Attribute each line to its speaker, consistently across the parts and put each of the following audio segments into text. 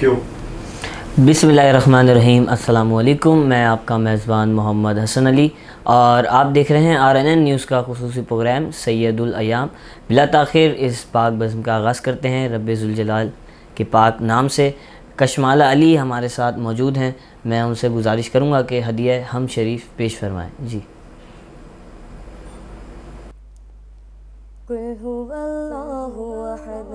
Speaker 1: کیوں؟
Speaker 2: بسمillahirrahmanirrahیم۔ السلام علیکم، میں آپ کا میزبان محمد حسن علی اور آپ دیکھ رہے ہیں RNN نیوز کا خصوصی پروگرام سید الایام۔ بلا تاخیر اس پاک بزم کا آغاز کرتے ہیں رب ذوالجلال کے پاک نام سے۔ کشمالہ علی ہمارے ساتھ موجود ہیں، میں ان سے گزارش کروں گا کہ ہدیہ ہم شریف پیش فرمائیں۔ جی۔
Speaker 3: قل هو اللہ احد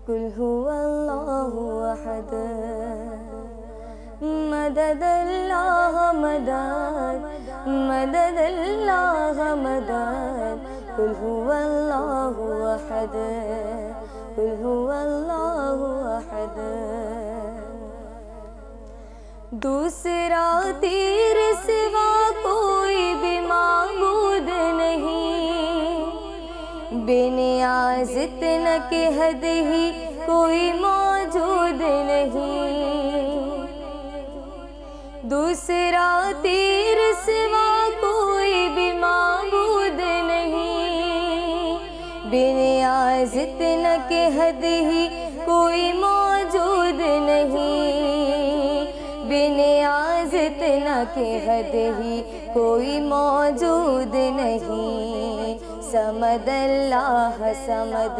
Speaker 3: قل هو اللہ احد مدد اللہ مدد مدد اللہ مدد قل هو اللہ احد قل هو اللہ احد دوسرا تیر سوا کوئی بھی معبود نہیں، بے نیاز اتنا کہ حد ہی کوئی موجود نہیں، دوسرا تیر سوا کوئی بھی معبود نہیں، بے نیاز اتنا کہ حد ہی کوئی موجود نہیں، بے نیاز اتنا کہ حد ہی کوئی موجود نہیں، سمد اللہ سمد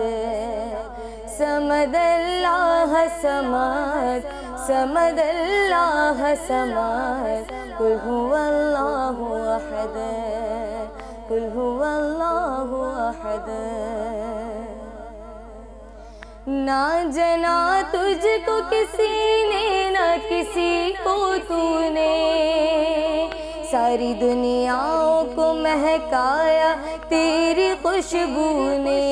Speaker 3: سمد اللہ سمد سمد اللہ سمد قل هو اللہ احد قل هو اللہ احد نہ جنا تجھ کو کسی نے نہ کسی کو تو نے، ساری دنیاؤں کو مہکایا تیری خوشبو نے،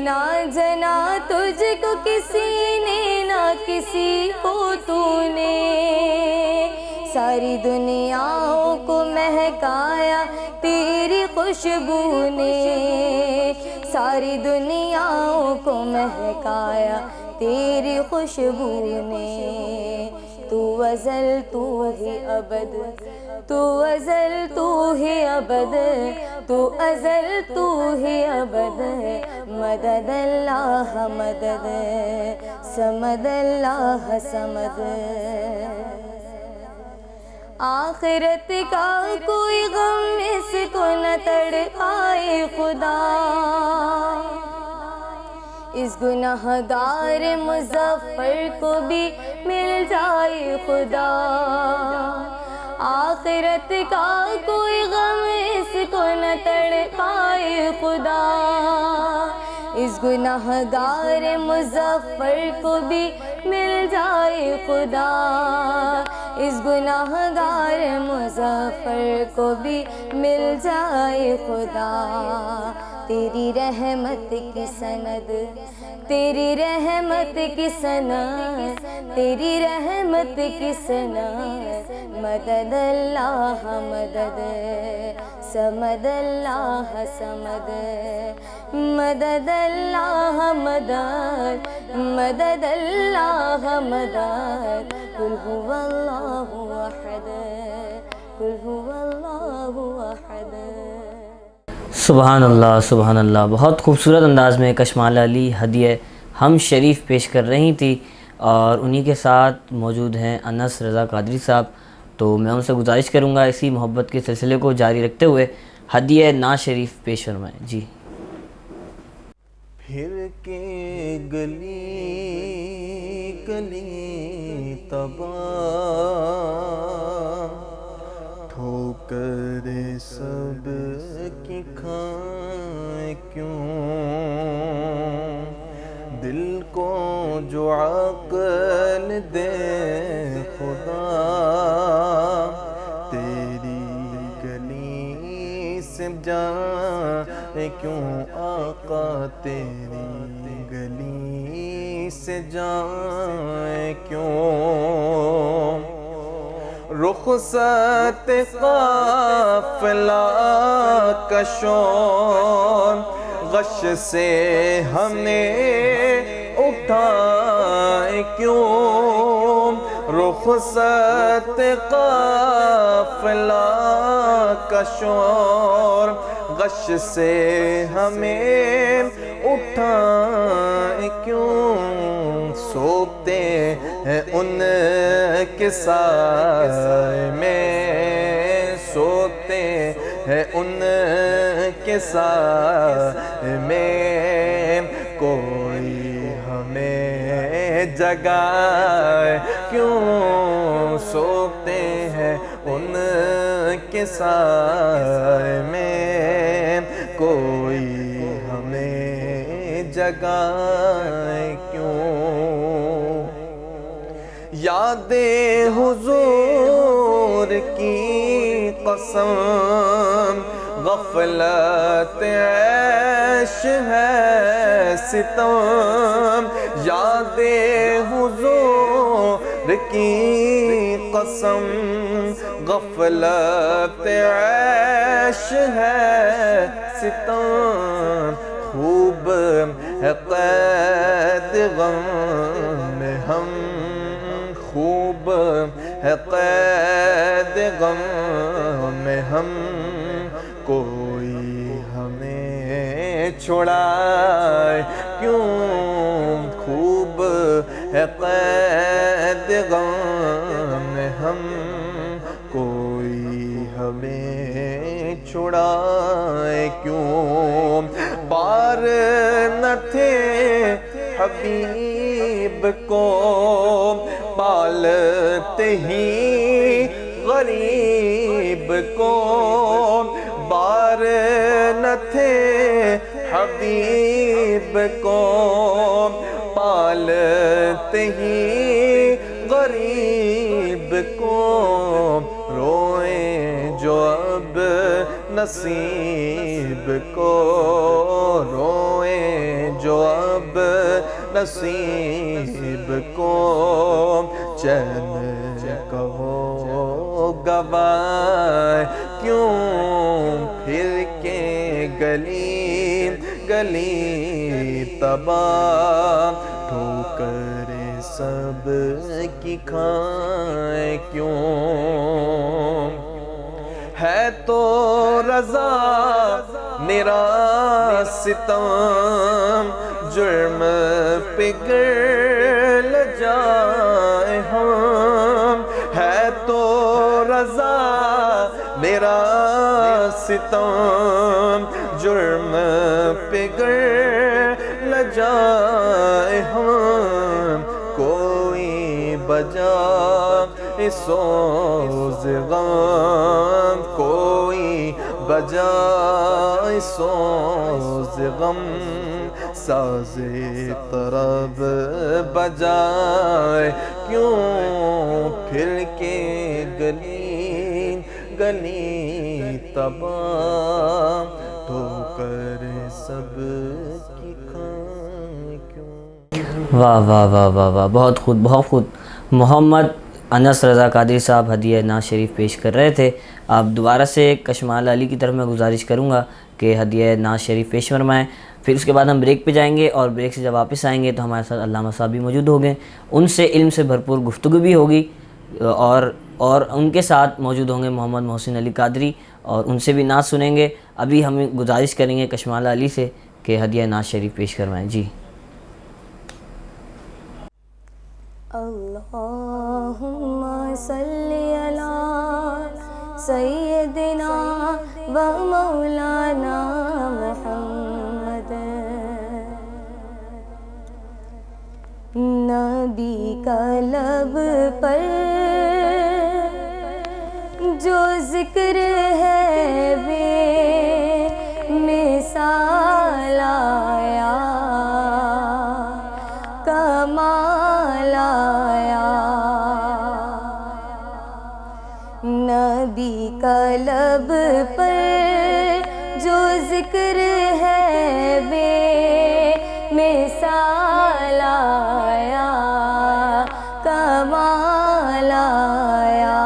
Speaker 3: نہ جنا تجھ کو کسی نے نہ کسی کو تو نے، ساری دنیاؤں کو مہکایا تیری خوشبو نے، ساری دنیاؤں کو مہکایا تیری خوشبو نے، تو ازل تو ہی ابد تو ازل تو ہی ابد تو ازل تو ہی ابد مدد اللہ مدد سمد اللہ سمد آخرت کا کوئی غم اس کو نہ تڑ پائے خدا، اس گناہ گار مظفر کو بھی مل جائے خدا، آخرت کا کوئی غم اس کو نہ تڑ پائے خدا، اس گناہ گار مظفر کو بھی مل جائے خدا، اس گناہ گار مظفر کو بھی مل جائے خدا، تیری رحمت کی سند تیری رحمت کی سند تیری رحمت کی سند مدد اللہ مدد سمد اللہ سمد مدد اللہ مدد مدد اللہ مدد قل هو اللہ احد قل هو اللہ احد۔
Speaker 2: سبحان اللہ سبحان اللہ، بہت خوبصورت انداز میں کشمالہ علی ہدیہ ہم شریف پیش کر رہی تھی اور انہی کے ساتھ موجود ہیں انس رضا قادری صاحب، تو میں ان سے گزارش کروں گا اسی محبت کے سلسلے کو جاری رکھتے ہوئے ہدیہ نا شریف پیش فرمائیں۔ جی۔
Speaker 4: پھر کے گلی گلی تباہ ٹھوکر سب کی کھائیں کیوں، دل کو جو عقل دے خدا، تیری گلی سے جائیں کیوں آقا، تیری گلی سے جائیں کیوں، رخصت قافلہ کا شور غش سے ہمیں اٹھائے کیوں، رخصت قافلہ کا شور غش سے ہمیں اٹھائیں کیوں، سوتے ہیں ان کے سائے میں، سوتے ہیں ان کے سائے میں، کوئی ہمیں جگائے کیوں، سوتے ہیں ان کے سائے میں، کوئی ہمیں جگائے کیوں۔ یاد حضور کی قسم غفلت عیش ہے ستم، یاد حضور کی قسم غفلت عیش ہے ستم، خوب ہے قید غم میں ہم، خوب ہے قید غم میں ہم، کوئی ہمیں چھڑائے کیوں، خوب ہے قید غم میں ہم، کوئی ہمیں چھڑائے کیوں۔ بار نہ تھے حبیب کو پالتے ہی غریب کو، بار نہ تھے حبیب کو پالتے ہی غریب کو، روئیں جو اب نصیب کو، روئیں جو اب نصیب کو، چین کہو گواہ کیوں، پھر کے گلی گلی تباہ، ٹھوکریں سب کی کھائیں کیوں، ہے تو رضا میرا ستم، جرم پگھل جائیں ہم، ہے تو رضا میرا ستم، جرم پگھل جائیں ہم، کوئی بجائے سوز غم، کوئی بجائے سوز غم، ساز طرب بجائے کیوں، پھر کے گلی گلی تباہ، ٹھوکر سب کی کھائیں کیوں۔
Speaker 2: واہ واہ واہ واہ واہ، بہت خود بہت خود۔ محمد انس رضا قادری صاحب ہدیہ نعت شریف پیش کر رہے تھے۔ آپ دوبارہ سے کشمال علی کی طرف میں گزارش کروں گا کہ ہدیہ نعت شریف پیش فرمائیں، پھر اس کے بعد ہم بریک پہ جائیں گے، اور بریک سے جب واپس آئیں گے تو ہمارے ساتھ علامہ صاحب بھی موجود ہوں گے، ان سے علم سے بھرپور گفتگو بھی ہوگی، اور ان کے ساتھ موجود ہوں گے محمد محسن علی قادری، اور ان سے بھی نعت سنیں گے۔ ابھی ہم گزارش کریں گے کشمال علی سے کہ ہدیہ نعت شریف پیش فرمائیں۔ جی
Speaker 3: اللہم صلی علی سیدنا و مولانا محمد، نبی کا لب پر جو ذکر ہے بے مثال آیا، کمال آیا، نبی کا لب پر جو ذکر ہے بے مثال آیا، کمال آیا،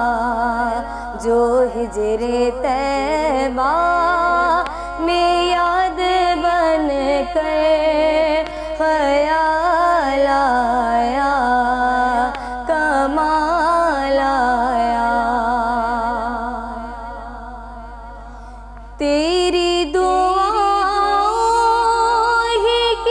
Speaker 3: جو ہجر طیبہ میں یاد بن کر خیال آیا، کمال آیا، تیری دعا ہی کی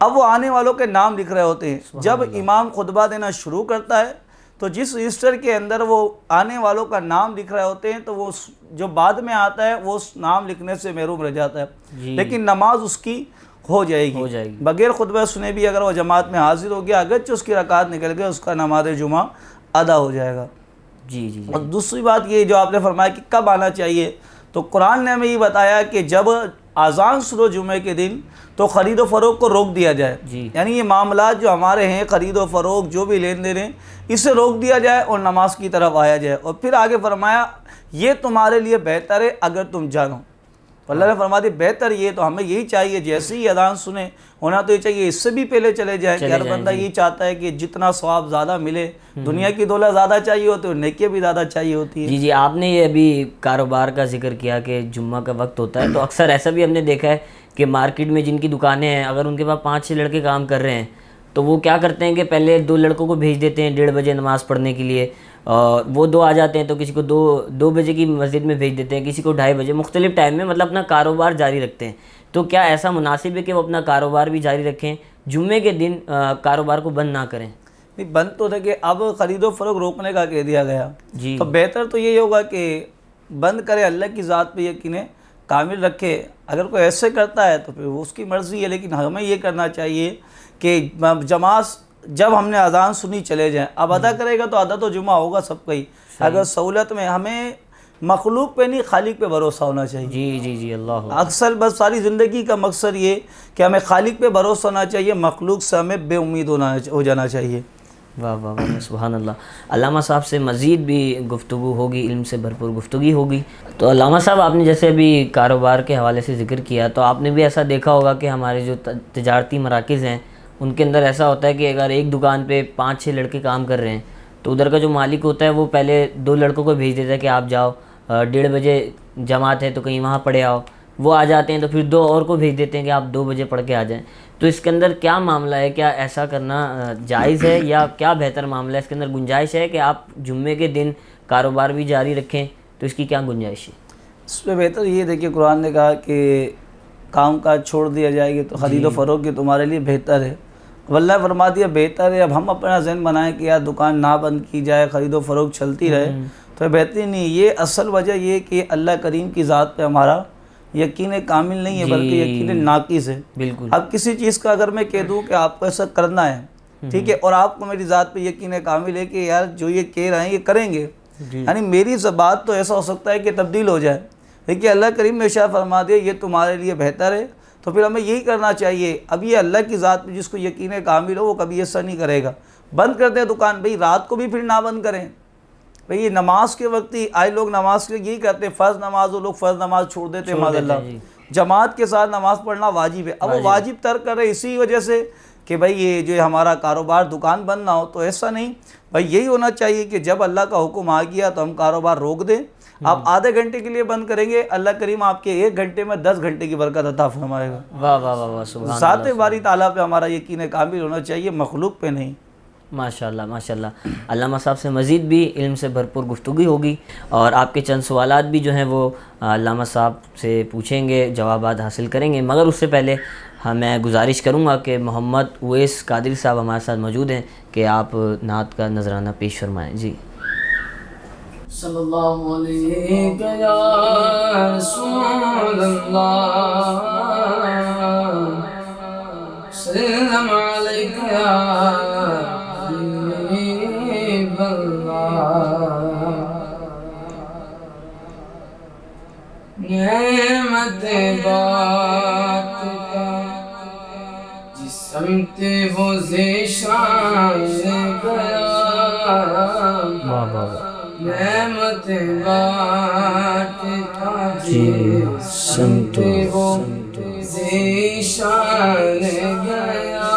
Speaker 5: اب وہ آنے والوں کے نام لکھ رہے ہوتے ہیں۔ جب امام خطبہ دینا شروع کرتا ہے تو جس رجسٹر کے اندر وہ آنے والوں کا نام لکھ رہے ہوتے ہیں تو وہ جو بعد میں آتا ہے وہ اس نام لکھنے سے محروم رہ جاتا ہے، لیکن نماز اس کی ہو جائے گی بغیر خطبہ سنے بھی۔ اگر وہ جماعت میں حاضر ہو گیا، اگرچہ اس کی رکعت نکل گئی، اس کا نماز جمعہ ادا ہو جائے گا۔ اور دوسری بات یہ جو آپ نے فرمایا کہ کب آنا چاہیے، تو قرآن نے ہمیں یہ بتایا کہ جب اذان سنو جمعے کے دن تو خرید و فروخت کو روک دیا جائے، یعنی یہ معاملات جو ہمارے ہیں خرید و فروخت جو بھی لین دین ہیں اسے روک دیا جائے اور نماز کی طرف آیا جائے۔ اور پھر آگے فرمایا یہ تمہارے لیے بہتر ہے اگر تم جانو۔ اللہ نے فرما دی بہتر یہ، تو ہمیں یہی چاہیے جیسے ہی اذان سنیں ہونا تو یہ چاہیے اس سے بھی پہلے چلے جائیں کہ ہر بندہ یہی چاہتا ہے کہ جتنا ثواب زیادہ ملے، دنیا کی دولت زیادہ چاہیے ہوتی ہے اور نیکیاں بھی زیادہ چاہیے ہوتی ہے۔
Speaker 2: جی آپ نے یہ ابھی کاروبار کا ذکر کیا کہ جمعہ کا وقت ہوتا ہے، تو اکثر ایسا بھی ہم نے دیکھا ہے کہ مارکیٹ میں جن کی دکانیں ہیں اگر ان کے پاس 5-6 لڑکے کام کر رہے ہیں تو وہ کیا کرتے ہیں کہ پہلے 2 لڑکوں کو بھیج دیتے ہیں 1:30 بجے نماز پڑھنے کے لیے، وہ 2 آ جاتے ہیں تو کسی کو 2 بجے کی مسجد میں بھیج دیتے ہیں، کسی کو 2:30 بجے، مختلف ٹائم میں مطلب اپنا کاروبار جاری رکھتے ہیں۔ تو کیا ایسا مناسب ہے کہ وہ اپنا کاروبار بھی جاری رکھیں، جمعے کے دن کاروبار کو بند نہ کریں؟
Speaker 5: نہیں، بند تو تھا کہ اب خرید و فروخت روکنے کا کہہ دیا گیا، تو بہتر تو یہی ہوگا کہ بند کرے، اللہ کی ذات پہ یقین کامل رکھے۔ اگر کوئی ایسے کرتا ہے تو پھر وہ اس کی مرضی ہے، لیکن ہمیں یہ کرنا چاہیے کہ جماعت جب ہم نے اذان سنی چلے جائیں، اب ادا کرے گا تو ادا تو جمعہ ہوگا سب کا ہی۔ اگر سہولت میں ہمیں مخلوق پہ نہیں خالق پہ بھروسہ ہونا چاہیے۔
Speaker 2: جی اللہ
Speaker 5: اکثر بس ساری زندگی کا مقصد یہ کہ ہمیں خالق پہ بھروسہ ہونا چاہیے، مخلوق سے ہمیں بے امید ہو جانا چاہیے۔
Speaker 2: واہ واہ واہ، سبحان اللہ۔ علامہ صاحب سے مزید بھی گفتگو ہوگی، علم سے بھرپور گفتگی ہوگی۔ تو علامہ صاحب آپ نے جیسے ابھی کاروبار کے حوالے سے ذکر کیا، تو آپ نے بھی ایسا دیکھا ہوگا کہ ہمارے جو تجارتی مراکز ہیں ان کے اندر ایسا ہوتا ہے کہ اگر ایک دکان پہ 5-6 لڑکے کام کر رہے ہیں تو ادھر کا جو مالک ہوتا ہے وہ پہلے 2 لڑکوں کو بھیج دیتا ہے کہ آپ جاؤ 1:30 بجے جماعت ہے تو کہیں وہاں پڑھے آؤ، وہ آ جاتے ہیں تو پھر 2 اور کو بھیج دیتے ہیں کہ آپ 2 بجے پڑھ کے آ جائیں۔ تو اس کے اندر کیا معاملہ ہے، کیا ایسا کرنا جائز ہے یا کیا بہتر معاملہ ہے؟ اس کے اندر گنجائش ہے کہ آپ جمعے کے دن کاروبار بھی جاری رکھیں، تو اس کی کیا گنجائش ہے؟
Speaker 5: اس میں بہتر یہ دیکھیے قرآن نے کہا کہ کام کاج چھوڑ دیا جائے گی تو خرید و فروخت کی تمہارے لیے بہتر ہے۔ اللہ فرما دیا بہتر ہے۔ اب ہم اپنا ذہن بنائیں کہ یار دکان نہ بند کی جائے، خرید و فروخت چلتی رہے، تو بہتری نہیں۔ یہ اصل وجہ یہ کہ اللہ کریم کی ذات پہ ہمارا یقین کامل نہیں ہے بلکہ یقین ناقص ہے۔
Speaker 2: بالکل۔
Speaker 5: اب کسی چیز کا اگر میں کہہ دوں کہ آپ کو ایسا کرنا ہے، ٹھیک ہے، اور آپ کو میری ذات پہ یقین کامل ہے کہ یار جو یہ کہہ رہے ہیں یہ کریں گے، یعنی میری بات تو ایسا ہو سکتا ہے کہ تبدیل ہو جائے، لیکن اللہ کریم نے ارشاد فرما دیا یہ تمہارے لیے بہتر ہے، تو پھر ہمیں یہی کرنا چاہیے۔ اب یہ اللہ کی ذات پہ جس کو یقین کامل ہو وہ کبھی ایسا نہیں کرے گا۔ بند کر دیں دکان، بھئی رات کو بھی پھر نہ بند کریں، بھئی یہ نماز کے وقت ہی آئے لوگ نماز کے یہی کرتے ہیں، فرض نماز وہ لوگ فرض نماز چھوڑ دیتے ہیں، معاذ اللہ۔ جماعت کے ساتھ نماز پڑھنا واجب ہے، اب وہ واجب ترک کر رہے اسی وجہ سے کہ بھئی یہ جو ہمارا کاروبار دکان بند نہ ہو، تو ایسا نہیں، بھئی یہی ہونا چاہیے کہ جب اللہ کا حکم آ گیا تو ہم کاروبار روک دیں۔ آپ آدھے گھنٹے کے لیے بند کریں گے، اللہ کریم آپ کے 1 گھنٹے میں 10 گھنٹے کی برکت عطا فرمائے گا۔
Speaker 2: واہ واہ واہ، سبحان اللہ۔
Speaker 5: ذات باری تعالیٰ پہ ہمارا یقین کامل ہونا چاہیے، مخلوق پہ نہیں۔
Speaker 2: ماشاءاللہ ماشاءاللہ۔ علامہ صاحب سے مزید بھی علم سے بھرپور گفتگو ہوگی اور آپ کے چند سوالات بھی جو ہیں وہ علامہ صاحب سے پوچھیں گے، جوابات حاصل کریں گے، مگر اس سے پہلے میں گزارش کروں گا کہ محمد اویس قادری صاحب ہمارے ساتھ موجود ہیں کہ آپ نعت کا نذرانہ پیش فرمائیں۔ جی۔
Speaker 6: صلی اللہ علیہ یا رسول اللہ، سلام علیکہ یا حبیب اللہ، نعمت بات کا جس سمت وہ ذیشان گیا، نعمت بات کا جس سمت وہ ذیشان گیا،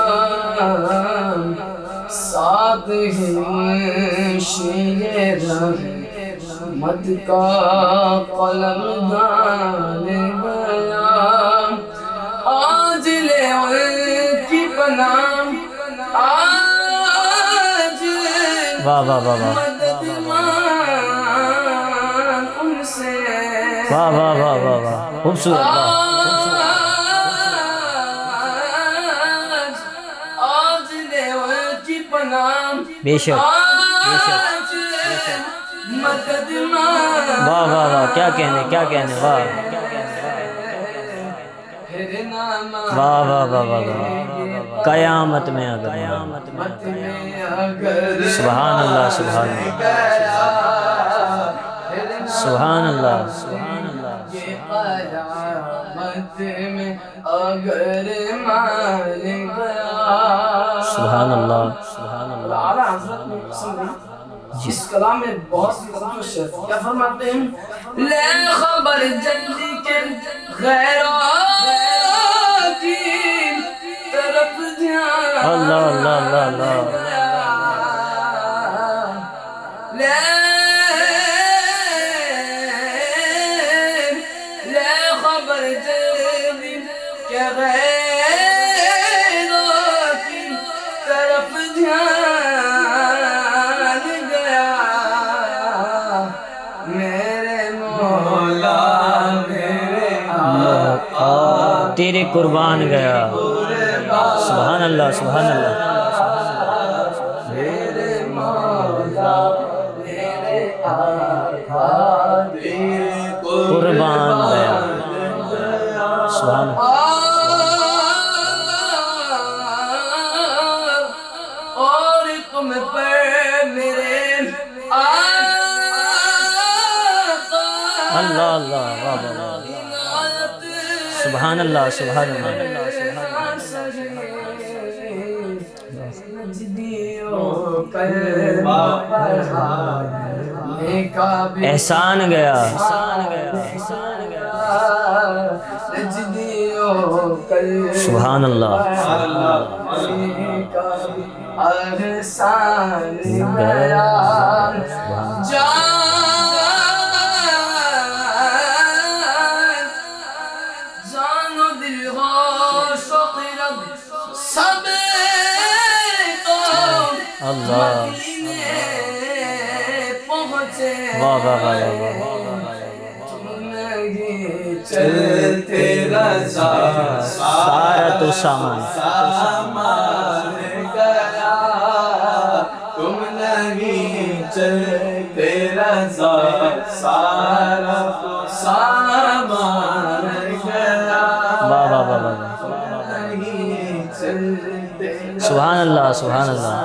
Speaker 6: ساتھ ہی شیر رحمت کا قلم دان گیا، آج لے ان کی پناہ، آج
Speaker 2: واہ واہ واہ واہ
Speaker 6: مدد مان ان سے،
Speaker 2: واہ واہ واہ واہ واہ، خوبصورت،
Speaker 6: آج
Speaker 2: بے شک
Speaker 6: مدد
Speaker 2: واہ واہ واہ، کیا کہنے کیا کہنے، واہ واہ واہ واہ واہ واہ، قیامت میں اگر سبحان اللہ سبحان اللہ سبحان اللہ سبحان اللہ
Speaker 6: قیامت میں اگر مان گیا،
Speaker 2: سبحان اللہ سبحان اللہ۔
Speaker 6: اعلیٰ حضرت نے قسم دی، اس کلام میں بہت سی خصوص ہے، کیا فرماتے ہیں؟ لے خبر جلدی کے غیروں کی طرف دھیان
Speaker 2: اللہ اللہ اللہ اللہ،
Speaker 6: لے خبر جلدی کے غیروں کی طرف دھیان گیا، میرے مولا میرے آقا
Speaker 2: تیرے قربان گیا، سبحان اللہ سبحان اللہ،
Speaker 6: میرے مولا میرے آقا تیرے
Speaker 2: قربان گیا، سبحان اللہ۔
Speaker 6: اور تم پر میرے آقا
Speaker 2: اللہ اللہ واہ واہ واہ، سبحان اللہ سبحان اللہ۔ احسان گیا، سبحان اللہ
Speaker 6: احسان گیا، جان و دل ہو شوق سب تو
Speaker 2: اللہ
Speaker 6: پہنچے،
Speaker 2: واہ واہ واہ واہ واہ،
Speaker 6: چلتے رضا
Speaker 2: سارا تو سامان،
Speaker 6: گیا، تم نہیں چلتے رضا سارا تو سامان گیا،
Speaker 2: واہ واہ واہ واہ،
Speaker 6: نہیں چلتے
Speaker 2: سبحان اللہ سبحان اللہ۔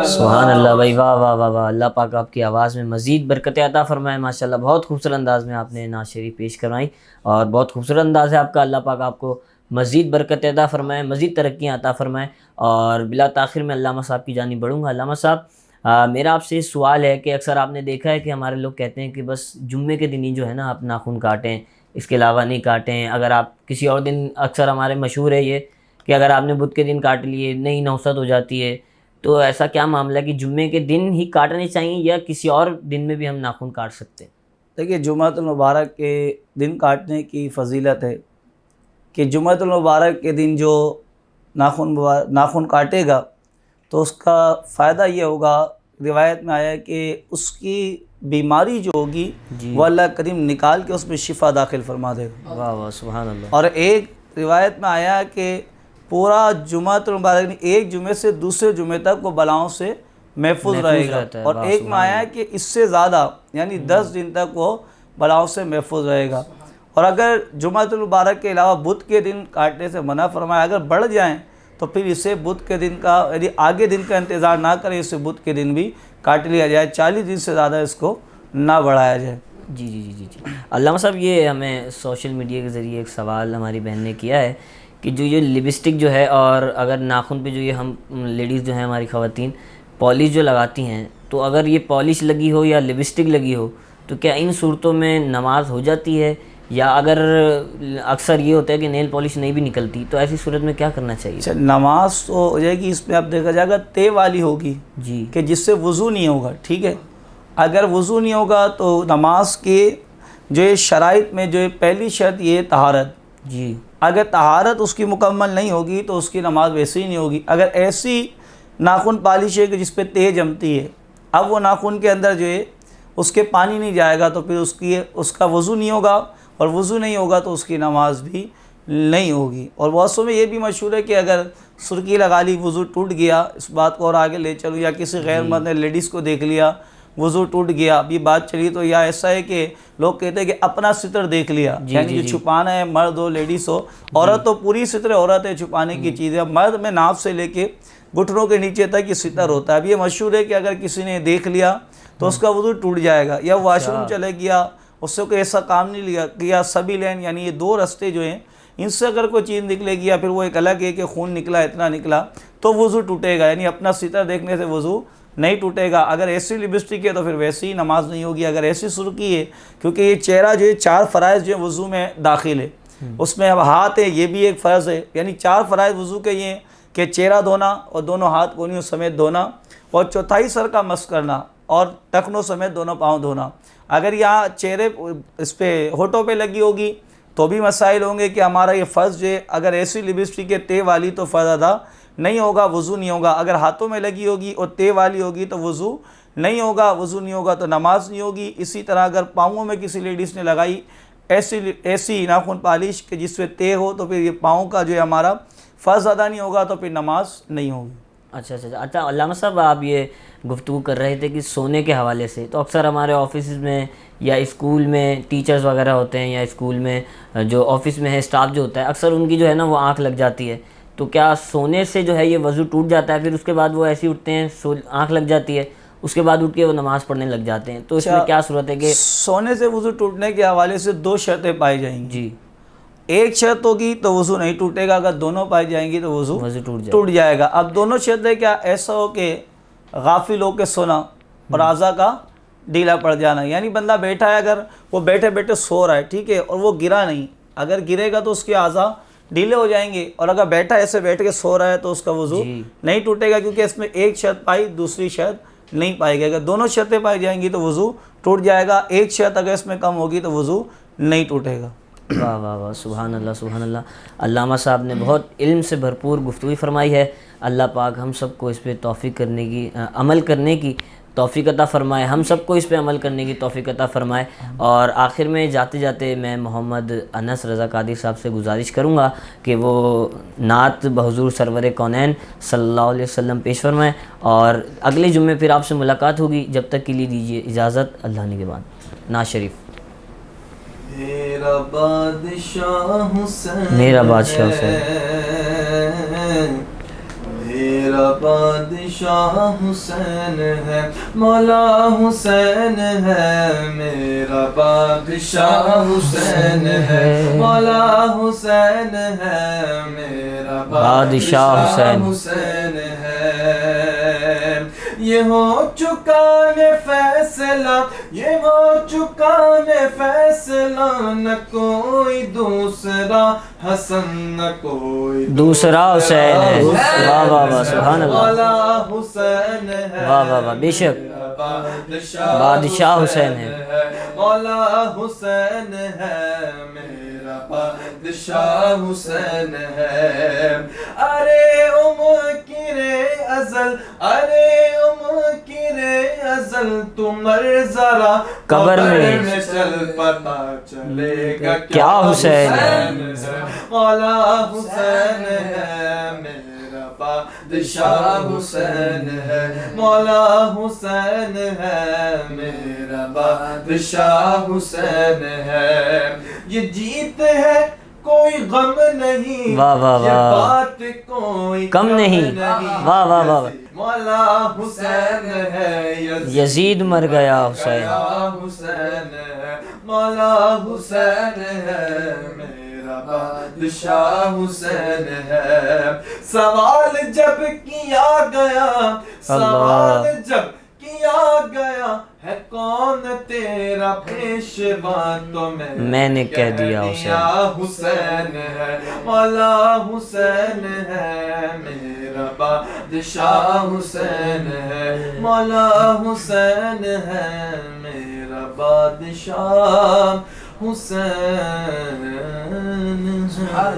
Speaker 2: سبحان اللہ بھائی، واہ واہ واہ واہ، اللہ پاک آپ کی آواز میں مزید برکت عطا فرمائے، ماشاءاللہ بہت خوبصورت انداز میں آپ نے نعت شریف پیش کروائی اور بہت خوبصورت انداز ہے آپ کا، اللہ پاک آپ کو مزید برکت عطا فرمائے، مزید ترقیاں عطا فرمائے۔ اور بلا تاخیر میں علامہ صاحب کی جانب بڑھوں گا۔ علامہ صاحب، میرا آپ سے سوال ہے کہ اکثر آپ نے دیکھا ہے کہ ہمارے لوگ کہتے ہیں کہ بس جمعے کے دن ہی جو ہے نا آپ ناخن کاٹیں، اس کے علاوہ نہیں کاٹیں، اگر آپ کسی اور دن، اکثر ہمارے مشہور ہے یہ کہ اگر آپ نے بدھ کے دن کاٹ لیے نئی نوست ہو جاتی ہے، تو ایسا کیا معاملہ ہے کہ جمعے کے دن ہی کاٹنے چاہیے یا کسی اور دن میں بھی ہم ناخن کاٹ سکتے ہیں؟
Speaker 5: دیکھیے، جمعۃ المبارک کے دن کاٹنے کی فضیلت ہے کہ جمعۃ المبارک کے دن جو ناخن کاٹے گا تو اس کا فائدہ یہ ہوگا، روایت میں آیا ہے کہ اس کی بیماری جو ہوگی وہ اللہ کریم نکال کے اس میں شفا داخل فرما دے گا۔
Speaker 2: واہ واہ سبحان اللہ۔
Speaker 5: اور ایک روایت میں آیا ہے کہ پورا جمعۃ المبارک ایک جمعے سے دوسرے جمعے تک وہ بلاؤں سے محفوظ رہے گا،
Speaker 2: رہتا ہے۔
Speaker 5: اور ایک میں آیا ہے کہ اس سے زیادہ یعنی 10 دن تک وہ بلاؤں سے محفوظ رہے گا۔ اور اگر جمعۃ المبارک کے علاوہ بدھ کے دن کاٹنے سے منع فرمایا، اگر بڑھ جائیں تو پھر اسے بدھ کے دن کا یعنی آگے دن کا انتظار نہ کریں، اسے بدھ کے دن بھی کاٹ لیا جائے، 40 دن سے زیادہ اس کو نہ بڑھایا جائے۔
Speaker 2: جی جی جی جی جی علامہ صاحب، یہ ہمیں سوشل میڈیا کے ذریعے ایک سوال ہماری بہن نے کیا ہے کہ جو یہ لپسٹک جو ہے اور اگر ناخن پہ جو یہ ہم لیڈیز جو ہیں ہماری خواتین پالش جو لگاتی ہیں، تو اگر یہ پالش لگی ہو یا لپسٹک لگی ہو تو کیا ان صورتوں میں نماز ہو جاتی ہے؟ یا اگر اکثر یہ ہوتا ہے کہ نیل پالش نہیں بھی نکلتی تو ایسی صورت میں کیا کرنا چاہیے؟
Speaker 5: اچھا، نماز تو ہو جائے گی، اس میں اب دیکھا جائے گا تے والی ہوگی
Speaker 2: جی،
Speaker 5: کہ جس سے وضو نہیں ہوگا، ٹھیک ہے۔ اگر وضو نہیں ہوگا تو نماز کے جو یہ شرائط میں جو پہلی شرط یہ طہارت،
Speaker 2: جی،
Speaker 5: اگر طہارت اس کی مکمل نہیں ہوگی تو اس کی نماز ویسے ہی نہیں ہوگی۔ اگر ایسی ناخن پالش ہے کہ جس پہ تے جمتی ہے، اب وہ ناخن کے اندر جو ہے اس کے پانی نہیں جائے گا تو پھر اس کا وضو نہیں ہوگا، اور وضو نہیں ہوگا تو اس کی نماز بھی نہیں ہوگی۔ اور بہت میں یہ بھی مشہور ہے کہ اگر سرکی لگا لی وضو ٹوٹ گیا، اس بات کو اور آگے لے چلو، یا کسی غیر مرد نے لیڈیز کو دیکھ لیا وضو ٹوٹ گیا، اب یہ بات چلی تو یا ایسا ہے کہ لوگ کہتے ہیں کہ اپنا ستر دیکھ لیا، یعنی جو چھپانا ہے مرد ہو لیڈیز ہو، عورت تو پوری ستر عورت ہے، چھپانے کی چیز ہے، مرد میں ناف سے لے کے گھٹنوں کے نیچے تک یہ ستر ہوتا ہے۔ اب یہ مشہور ہے کہ اگر کسی نے دیکھ لیا تو اس کا وضو ٹوٹ جائے گا، یا واش روم چلے گیا، اس سے کوئی ایسا کام نہیں کیا، سبیلین یعنی یہ دو رستے جو ہیں ان سے اگر کوئی چیز نکلے گی، یا پھر وہ ایک الگ ہے کہ خون نکلا اتنا نکلا، تو وضو ٹوٹے گا، یعنی اپنا ستر دیکھنے سے وضو نہیں ٹوٹے گا۔ اگر ایسی لپسٹک ہے تو پھر ویسی ہی نماز نہیں ہوگی، اگر ایسی سرخی ہے، کیونکہ یہ چہرہ جو ہے 4 فرائض جو وضو میں داخل ہے، اس میں اب ہاتھ ہے، یہ بھی ایک فرض ہے، یعنی 4 فرائض وضو کے یہ ہیں کہ چہرہ دھونا اور دونوں ہاتھ کونیوں سمیت دھونا، اور چوتھائی سر کا مس کرنا، اور ٹخنوں سمیت دونوں پاؤں دھونا۔ اگر یہاں چہرے اس پہ ہونٹوں پہ لگی ہوگی تو بھی مسائل ہوں گے کہ ہمارا یہ فرض جو ہے، اگر ایسی لپسٹک ہے تے والی تو فرض ادا نہیں ہوگا، وضو نہیں ہوگا۔ اگر ہاتھوں میں لگی ہوگی اور تے والی ہوگی تو وضو نہیں ہوگا، وضو نہیں ہوگا تو نماز نہیں ہوگی۔ اسی طرح اگر پاؤں میں کسی لیڈیز نے لگائی ایسی ناخن پالش کہ جس پہ تے ہو تو پھر یہ پاؤں کا جو ہے ہمارا فرض ادا نہیں ہوگا، تو پھر نماز نہیں ہوگی۔
Speaker 2: اچھا علامہ صاحب، آپ یہ گفتگو کر رہے تھے کہ سونے کے حوالے سے، تو اکثر ہمارے آفیسز میں یا اسکول میں ٹیچرز وغیرہ ہوتے ہیں، یا اسکول میں جو آفس میں ہے اسٹاف جو ہوتا ہے، اکثر ان کی جو ہے نا وہ آنکھ لگ جاتی ہے، تو کیا سونے سے جو ہے یہ وضو ٹوٹ جاتا ہے؟ پھر اس کے بعد وہ ایسے ہی اٹھتے ہیں، آنکھ لگ جاتی ہے، اس کے بعد اٹھ کے وہ نماز پڑھنے لگ جاتے ہیں، تو اس میں کیا صورت ہے کہ
Speaker 5: سونے سے وضو ٹوٹنے کے حوالے سے 2 شرطیں پائی جائیں گی؟
Speaker 2: جی،
Speaker 5: ایک شرط ہوگی تو وضو نہیں ٹوٹے گا، اگر دونوں پائی جائیں گی تو وضو ٹوٹ جائے گا۔ اب دونوں شرطیں کیا؟ ایسا ہو کہ غافل ہو کے سونا اور اعضاء کا ڈھیلا پڑ جانا، یعنی بندہ بیٹھا ہے، اگر وہ بیٹھے بیٹھے سو رہا ہے، ٹھیک ہے، اور وہ گرا نہیں، اگر گرے گا تو اس کے اعضاء ڈھیلے ہو جائیں گے، اور اگر بیٹھا ایسے بیٹھ کے سو رہا ہے تو اس کا وضو نہیں ٹوٹے گا، کیونکہ اس میں ایک شرط پائی دوسری شرط نہیں پائی گئی۔ اگر دونوں شرطیں پائی جائیں گی تو وضو ٹوٹ جائے گا، ایک شرط اگر اس میں کم ہوگی تو وضو نہیں ٹوٹے گا۔
Speaker 2: واہ واہ واہ، سبحان اللہ سبحان اللہ۔ علامہ صاحب نے بہت علم سے بھرپور گفتگو فرمائی ہے، اللہ پاک ہم سب کو اس پہ توفیق کرنے کی عمل کرنے کی توفیق عطا فرمائے، ہم سب کو اس پہ عمل کرنے کی توفیق عطا فرمائے۔ اور آخر میں جاتے جاتے میں محمد انس رضا قادری صاحب سے گزارش کروں گا کہ وہ نعت بحضور سرور کونین صلی اللہ علیہ وسلم پیش فرمائیں، اور اگلے جمعے پھر آپ سے ملاقات ہوگی، جب تک کے لیے دیجیے اجازت، اللہ نگہبان۔ نعت شریف۔
Speaker 4: میرا بادشاہ حسین،
Speaker 2: میرا بادشاہ حسین،
Speaker 4: میرا بادشاہ حسین ہے، مولا حسین ہے، میرا بادشاہ حسین ہے، مولا حسین ہے، میرا بادشاہ حسین ہے۔ یہ ہو چکا ہے فیصلہ، یہ ہو چکا ہے فیصلہ، نہ کوئی دوسرا حسن، نہ کوئی
Speaker 2: دوسرا حسین ہے۔ واہ واہ واہ، سبحان اللہ،
Speaker 4: مولا حسین ہے،
Speaker 2: واہ واہ واہ، بے شک بادشاہ حسین ہے،
Speaker 4: مولا حسین ہے، میرا بادشاہ حسین ہے۔ ارے منکر ازل، ارے منکر ازل، تمہر ذرا
Speaker 2: قبر میں
Speaker 4: چل پتا چلے گا
Speaker 2: کیا حسین ہے،
Speaker 4: مولا حسین ہے، میرا بادشاہ حسین ہے، مولا حسین ہے، میرا بادشاہ حسین ہے۔ یہ جیت ہے کوئی غم نہیں،
Speaker 2: واہ واہ
Speaker 4: یہ
Speaker 2: واہ،
Speaker 4: بات کوئی
Speaker 2: کم نہیں، واہ واہ واہ،
Speaker 4: مولا حسین ہے،
Speaker 2: یزید مر گیا حسین،
Speaker 4: حسین ہے، مولا حسین ہے، میرا بادشاہ حسین ہے۔ سوال جب کیا گیا، سوال جب کیا گیا ہے، کون تیرا پیشوا، تو
Speaker 2: میں نے کہہ دیا
Speaker 4: حسین ہے، مولا حسین ہے، میرا بادشاہ حسین ہے، مولا حسین ہے، میرا بادشاہ حسین ہے۔